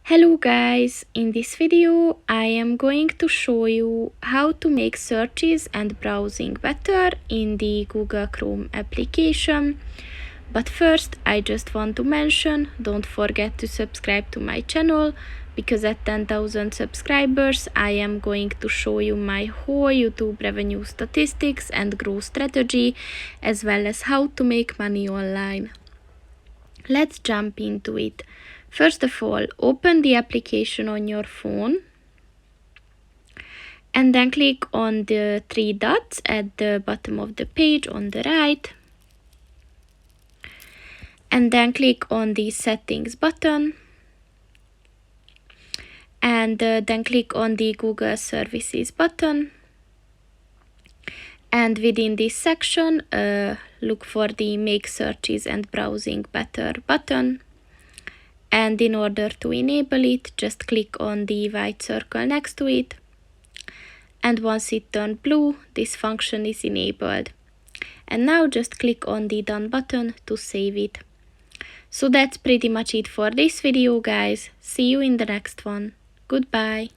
Hello guys, in this video I am going to show you how to make searches and browsing better in the Google Chrome application. But first I just want to mention, don't forget to subscribe to my channel, because at 10,000 subscribers I am going to show you my whole YouTube revenue statistics and growth strategy, as well as how to make money online. Let's jump into it. First of all, open the application on your phone and then click on the three dots at the bottom of the page on the right, and then click on the settings button, and then click on the Google Services button, and within this section look for the Make Searches and Browsing Better button. And in order to enable it, just click on the white circle next to it. And once it turns blue, this function is enabled. And now just click on the Done button to save it. So that's pretty much it for this video, guys. See you in the next one. Goodbye.